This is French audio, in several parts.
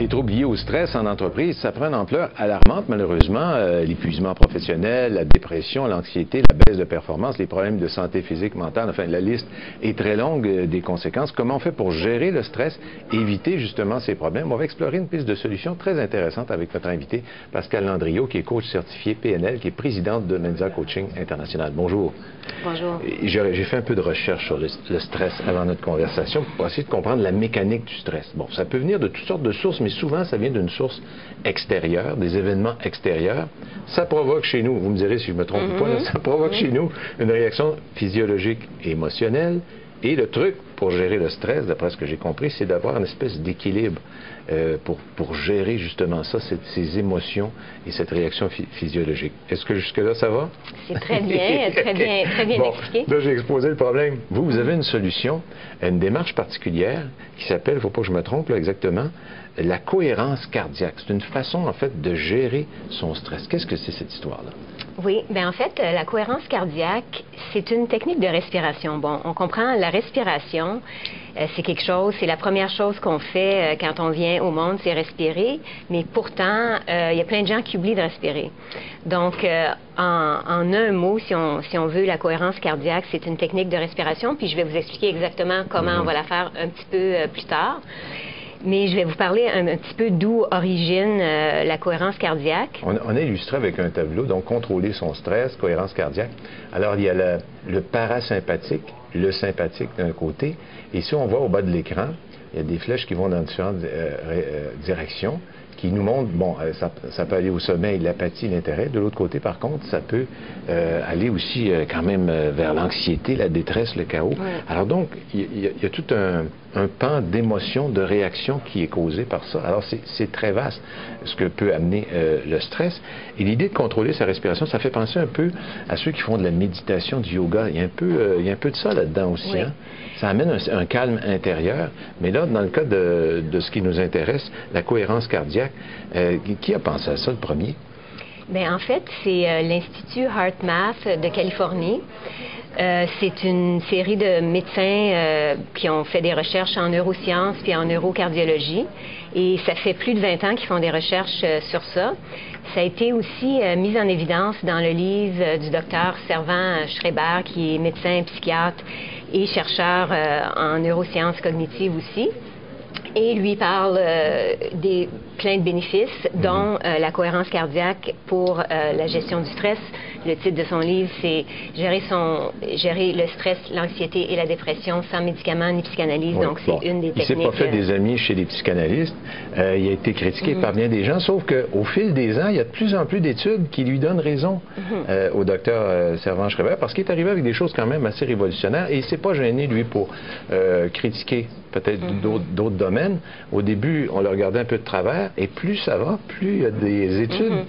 Les troubles liés au stress en entreprise, ça prend une ampleur alarmante, malheureusement. L'épuisement professionnel, la dépression, l'anxiété, la baisse de performance, les problèmes de santé physique, mentale, enfin, la liste est très longue des conséquences. Comment on fait pour gérer le stress, éviter justement ces problèmes? On va explorer une piste de solution très intéressante avec notre invité, Pascale Landriot, qui est coach certifié PNL, qui est présidente de Mensa Coaching International. Bonjour. Bonjour. J'ai fait un peu de recherche sur le stress avant notre conversation pour essayer de comprendre la mécanique du stress. Bon, ça peut venir de toutes sortes de sources, mais souvent, ça vient d'une source extérieure, des événements extérieurs. Ça provoque chez nous, vous me direz si je me trompe ou pas, là, ça provoque chez nous une réaction physiologique et émotionnelle. Et le truc pour gérer le stress, d'après ce que j'ai compris, c'est d'avoir une espèce d'équilibre pour gérer justement ça, ces émotions et cette réaction physiologique. Est-ce que jusque-là, ça va? C'est très bien, très bien bon, expliqué. Là, j'ai exposé le problème. Vous avez une solution, une démarche particulière qui s'appelle, il ne faut pas que je me trompe là, exactement, la cohérence cardiaque. C'est une façon, en fait, de gérer son stress. Qu'est-ce que c'est cette histoire-là? Oui, bien en fait, la cohérence cardiaque, c'est une technique de respiration. Bon, on comprend la respiration, c'est quelque chose, c'est la première chose qu'on fait quand on vient au monde, c'est respirer. Mais pourtant, il y a plein de gens qui oublient de respirer. Donc, en un mot, si on veut, la cohérence cardiaque, c'est une technique de respiration. Puis je vais vous expliquer exactement comment on va la faire un petit peu plus tard. Mais je vais vous parler un petit peu d'où origine la cohérence cardiaque. On a illustré avec un tableau, donc contrôler son stress, cohérence cardiaque. Alors, il y a le parasympathique, le sympathique d'un côté. Et si on voit au bas de l'écran, il y a des flèches qui vont dans différentes directions, qui nous montrent, bon, ça peut aller au sommeil, l'apathie, l'intérêt. De l'autre côté, par contre, ça peut aller aussi quand même vers l'anxiété, la détresse, le chaos. Ouais. Alors donc, il y a tout un pan d'émotions, de réactions qui est causé par ça. Alors, c'est très vaste ce que peut amener le stress. Et l'idée de contrôler sa respiration, ça fait penser un peu à ceux qui font de la méditation, du yoga. Il y a un peu de ça là-dedans aussi. Oui. Hein? Ça amène un calme intérieur. Mais là, dans le cas de ce qui nous intéresse, la cohérence cardiaque, qui a pensé à ça le premier? Bien, en fait, c'est l'Institut HeartMath de Californie. C'est une série de médecins qui ont fait des recherches en neurosciences puis en neurocardiologie. Et ça fait plus de 20 ans qu'ils font des recherches sur ça. Ça a été aussi mis en évidence dans le livre du docteur Servan Schreiber, qui est médecin, psychiatre et chercheur en neurosciences cognitives aussi. Et lui parle plein de bénéfices, dont la cohérence cardiaque pour la gestion du stress. Le titre de son livre, c'est Gérer le stress, l'anxiété et la dépression sans médicaments ni psychanalyse. Oui, donc, c'est une des techniques. Il ne s'est pas fait des amis chez les psychanalystes. Il a été critiqué par bien des gens, sauf qu'au fil des ans, il y a de plus en plus d'études qui lui donnent raison au docteur Servan Schreiber, parce qu'il est arrivé avec des choses quand même assez révolutionnaires et il ne s'est pas gêné, lui, pour critiquer peut-être d'autres domaines. Au début, on le regardait un peu de travers, et plus ça va, plus il y a des études,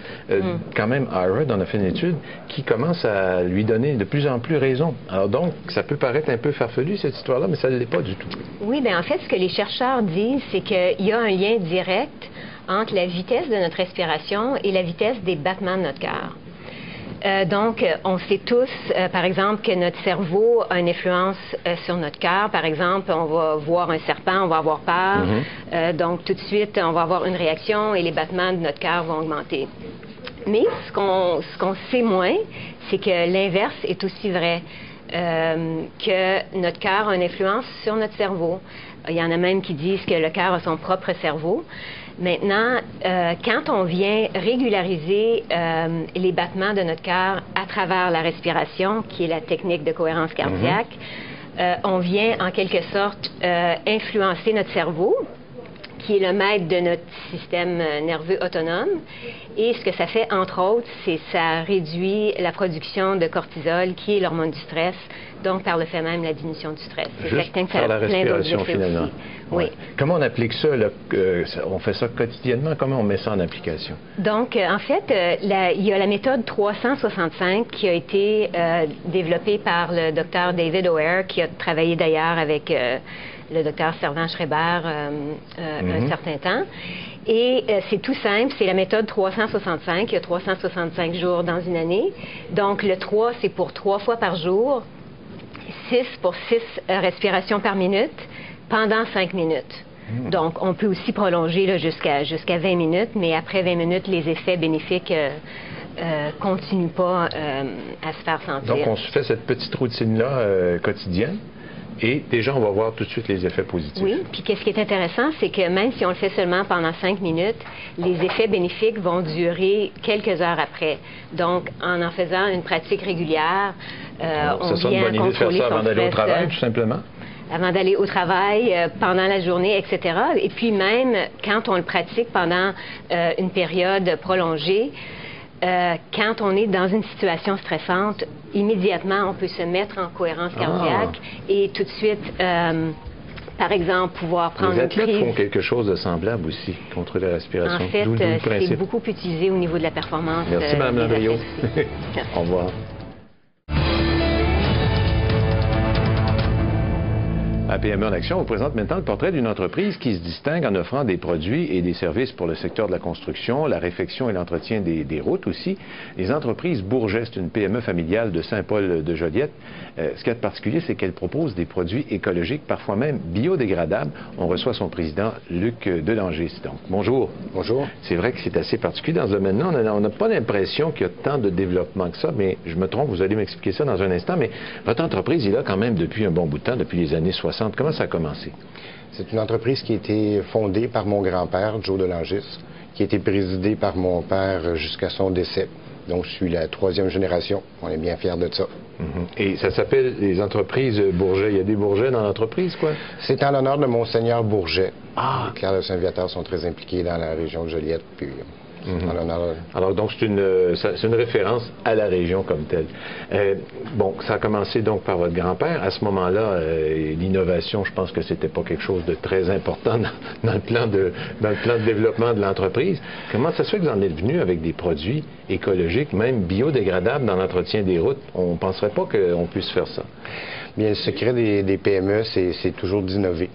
quand même, Harvard en a fait une étude, qui commence à lui donner de plus en plus raison. Alors donc, ça peut paraître un peu farfelu, cette histoire-là, mais ça ne l'est pas du tout. Oui, bien en fait, ce que les chercheurs disent, c'est qu'il y a un lien direct entre la vitesse de notre respiration et la vitesse des battements de notre cœur. Donc, on sait tous, par exemple, que notre cerveau a une influence sur notre cœur. Par exemple, on va voir un serpent, on va avoir peur. Donc, tout de suite, on va avoir une réaction et les battements de notre cœur vont augmenter. Mais ce qu'on sait moins, c'est que l'inverse est aussi vrai, que notre cœur a une influence sur notre cerveau. Il y en a même qui disent que le cœur a son propre cerveau. Maintenant, quand on vient régulariser les battements de notre cœur à travers la respiration, qui est la technique de cohérence cardiaque, on vient en quelque sorte influencer notre cerveau, qui est le maître de notre système nerveux autonome. Et ce que ça fait, entre autres, c'est ça réduit la production de cortisol, qui est l'hormone du stress, donc par le fait même la diminution du stress. C'est certain que ça a plein d'autres effets finalement. Aussi. Oui. Ouais. Comment on applique ça, là, on fait ça quotidiennement? Comment on met ça en application? Donc, en fait, il y a la méthode 365 qui a été développée par le docteur David O'Hare, qui a travaillé d'ailleurs avec le docteur Servan Schreiber un certain temps. Et c'est tout simple, c'est la méthode 365. Il y a 365 jours dans une année. Donc, le 3, c'est pour 3 fois par jour. 6 pour 6 respirations par minute pendant 5 minutes. Donc, on peut aussi prolonger là, jusqu'à 20 minutes, mais après 20 minutes, les effets bénéfiques continuent pas à se faire sentir. Donc, on se fait cette petite routine-là quotidienne. Et déjà, on va voir tout de suite les effets positifs. Oui, puis qu'est-ce qui est intéressant, c'est que même si on le fait seulement pendant 5 minutes, les effets bénéfiques vont durer quelques heures après. Donc, en faisant une pratique régulière, on vient contrôler son stress. Ça serait une bonne idée de faire ça avant d'aller au travail, tout simplement? Avant d'aller au travail, pendant la journée, etc. Et puis même, quand on le pratique pendant une période prolongée, quand on est dans une situation stressante, immédiatement, on peut se mettre en cohérence cardiaque et tout de suite, par exemple, pouvoir prendre une prise. Les athlètes font quelque chose de semblable aussi, contre la respiration. En fait, c'est beaucoup utilisé au niveau de la performance. Merci, Mme Landriot. Au revoir. À PME en action, on vous présente maintenant le portrait d'une entreprise qui se distingue en offrant des produits et des services pour le secteur de la construction, la réfection et l'entretien des routes aussi. Les entreprises Bourget, c'est une PME familiale de Saint-Paul-de-Joliette. Ce qui est particulier, c'est qu'elle propose des produits écologiques, parfois même biodégradables. On reçoit son président, Luc Delanger. Donc, bonjour. Bonjour. C'est vrai que c'est assez particulier dans ce domaine-là. On n'a pas l'impression qu'il y a tant de développement que ça, mais je me trompe, vous allez m'expliquer ça dans un instant. Mais votre entreprise est là quand même depuis un bon bout de temps, depuis les années 60. Comment ça a commencé? C'est une entreprise qui a été fondée par mon grand-père, Joe Delangis, qui a été présidée par mon père jusqu'à son décès. Donc, je suis la 3e génération. On est bien fiers de ça. Et ça s'appelle les entreprises Bourget. Il y a des Bourget dans l'entreprise, quoi? C'est en l'honneur de Monseigneur Bourget. Les clercs de Saint-Viateur sont très impliqués dans la région de Joliette. Puis, Alors, donc, c'est une référence à la région comme telle. Bon, ça a commencé donc par votre grand-père. À ce moment-là, l'innovation, je pense que c'était pas quelque chose de très important dans le plan de développement de l'entreprise. Comment ça se fait que vous en êtes venu avec des produits écologiques, même biodégradables dans l'entretien des routes? On ne penserait pas qu'on puisse faire ça. Bien, le secret des PME, c'est toujours d'innover.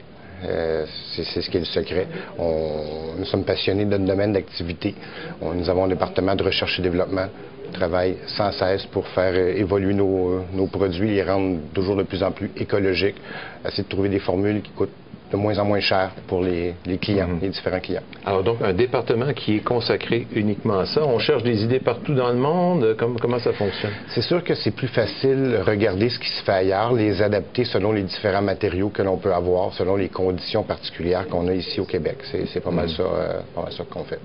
C'est ce qui est le secret. Nous sommes passionnés de notre domaine d'activité. Nous avons un département de recherche et développement qui travaille sans cesse pour faire évoluer nos produits, les rendre toujours de plus en plus écologiques, essayer de trouver des formules qui coûtent de moins en moins cher pour les clients, les différents clients. Alors donc, un département qui est consacré uniquement à ça. On cherche des idées partout dans le monde. Comment ça fonctionne? C'est sûr que c'est plus facile de regarder ce qui se fait ailleurs, les adapter selon les différents matériaux que l'on peut avoir, selon les conditions particulières qu'on a ici au Québec. C'est pas mal ça qu'on fait.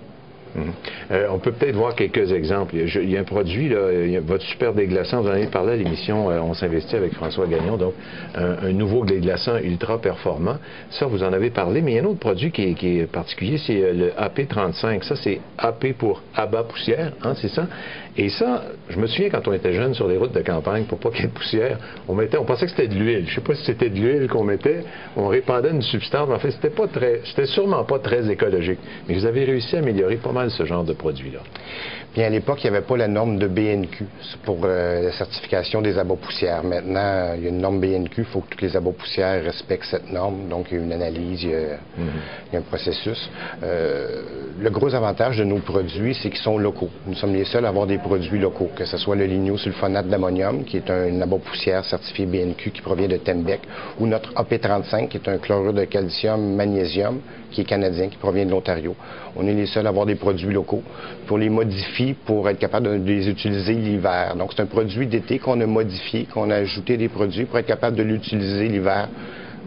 On peut peut-être voir quelques exemples. Il y a un produit, là, votre super déglaçant, vous en avez parlé à l'émission On s'investit avec François Gagnon, donc un nouveau déglaçant ultra performant. Ça, vous en avez parlé, mais il y a un autre produit qui est particulier, c'est le AP35. Ça, c'est AP pour abat poussière, hein, c'est ça? Et ça, je me souviens quand on était jeune sur les routes de campagne, pour pas qu'il y ait de poussière, on pensait que c'était de l'huile. Je sais pas si c'était de l'huile qu'on mettait, on répandait une substance, mais en fait, c'était sûrement pas très écologique. Mais vous avez réussi à améliorer pas mal ce genre de produit-là. Bien, à l'époque, il n'y avait pas la norme de BNQ pour la certification des abats poussières. Maintenant, il y a une norme BNQ, il faut que toutes les abats poussières respectent cette norme. Donc, il y a une analyse, il y a un processus. Le gros avantage de nos produits, c'est qu'ils sont locaux. Nous sommes les seuls à avoir des produits locaux, que ce soit le lignosulfonate d'ammonium, qui est un abat poussière certifié BNQ qui provient de Tembec, ou notre AP35, qui est un chlorure de calcium magnésium, qui est canadien, qui provient de l'Ontario. On est les seuls à avoir des produits locaux pour les modifier, pour être capable de les utiliser l'hiver. Donc, c'est un produit d'été qu'on a modifié, qu'on a ajouté des produits pour être capable de l'utiliser l'hiver,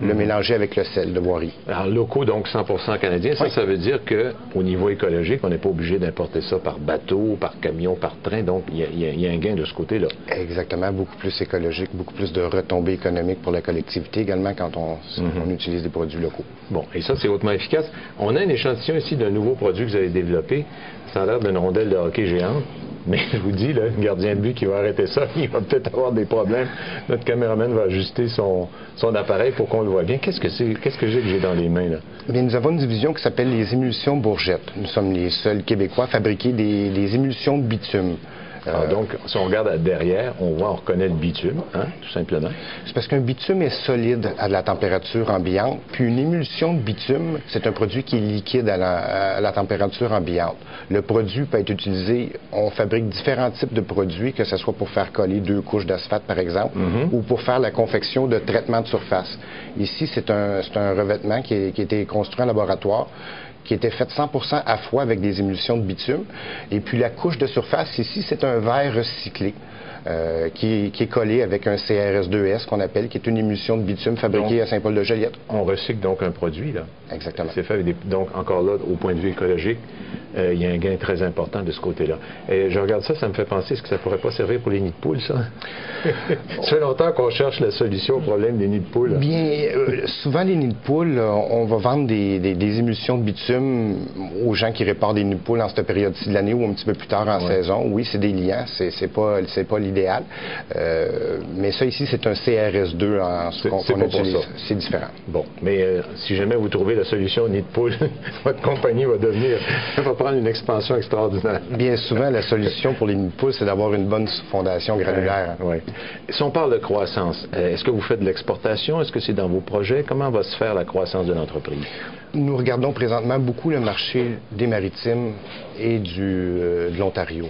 le mélanger avec le sel de Voirie. Alors, locaux, donc 100% canadiens, ça veut dire qu'au niveau écologique, on n'est pas obligé d'importer ça par bateau, par camion, par train, donc il y a un gain de ce côté-là. Exactement, beaucoup plus écologique, beaucoup plus de retombées économiques pour la collectivité également quand on utilise des produits locaux. Bon, et ça, c'est hautement efficace. On a un échantillon ici d'un nouveau produit que vous avez développé. Ça a l'air d'une rondelle de hockey géante. Mais je vous dis, là, le gardien de but qui va arrêter ça, il va peut-être avoir des problèmes. Notre caméraman va ajuster son appareil pour qu'on le voit bien. Qu'est-ce que j'ai dans les mains, là? Bien, nous avons une division qui s'appelle les émulsions Bourgette. Nous sommes les seuls Québécois à fabriquer des émulsions de bitume. Alors donc, si on regarde derrière, on reconnaît le bitume, hein, tout simplement. C'est parce qu'un bitume est solide à la température ambiante, puis une émulsion de bitume, c'est un produit qui est liquide à la température ambiante. Le produit peut être utilisé, on fabrique différents types de produits, que ce soit pour faire coller 2 couches d'asphalte, par exemple, ou pour faire la confection de traitement de surface. Ici, c'est un revêtement qui a été construit en laboratoire, qui était fait 100% à froid avec des émulsions de bitume. Et puis la couche de surface ici, c'est un verre recyclé qui est collé avec un CRS2S qu'on appelle, qui est une émulsion de bitume fabriquée à Saint-Paul-de-Joliette. On recycle donc un produit, là. Exactement. C'est fait avec donc encore là, au point de vue écologique, il y a un gain très important de ce côté-là. Et je regarde ça, ça me fait penser, est-ce que ça pourrait pas servir pour les nids de poules, ça? Ça fait longtemps qu'on cherche la solution au problème des nids de poules. Bien, souvent les nids de poules, on va vendre des émulsions de bitume aux gens qui réparent des nids de poules en cette période-ci de l'année ou un petit peu plus tard en saison. Oui, c'est des liants, c'est pas l'idéal. Mais ça ici, c'est un CRS2 qu'on utilise. C'est différent. Bon, mais si jamais vous trouvez la solution au nid de poule, votre compagnie va prendre une expansion extraordinaire. Bien souvent, la solution pour les nids de poules, c'est d'avoir une bonne fondation granulaire. Ouais. Si on parle de croissance, est-ce que vous faites de l'exportation? Est-ce que c'est dans vos projets? Comment va se faire la croissance de l'entreprise? Nous regardons présentement beaucoup le marché des maritimes et de l'Ontario.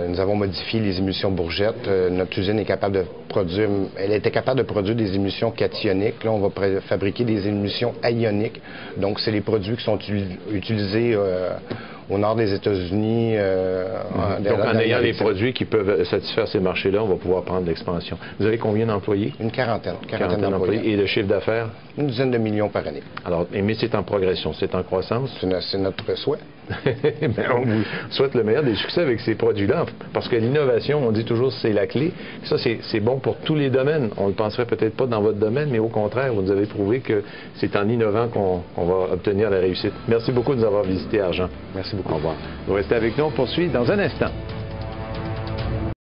Nous avons modifié les émulsions bourgettes. Notre usine est capable de produire, elle était capable de produire des émulsions cationiques. Là, on va fabriquer des émulsions ioniques. Donc, c'est les produits qui sont utilisés au nord des États-Unis. Donc, en ayant les produits qui peuvent satisfaire ces marchés-là, on va pouvoir prendre l'expansion. Vous avez combien d'employés? Une quarantaine d'employés. Et le chiffre d'affaires? Une dizaine de millions par année. Alors, mais c'est en progression, c'est en croissance? C'est notre souhait. Bien, on vous souhaite le meilleur des succès avec ces produits-là, parce que l'innovation, on dit toujours, c'est la clé. Ça, c'est bon pour tous les domaines. On ne le penserait peut-être pas dans votre domaine, mais au contraire, vous nous avez prouvé que c'est en innovant qu'on va obtenir la réussite. Merci beaucoup de nous avoir visité, Argent. Merci beaucoup. Au revoir. Vous restez avec nous, on poursuit dans un instant.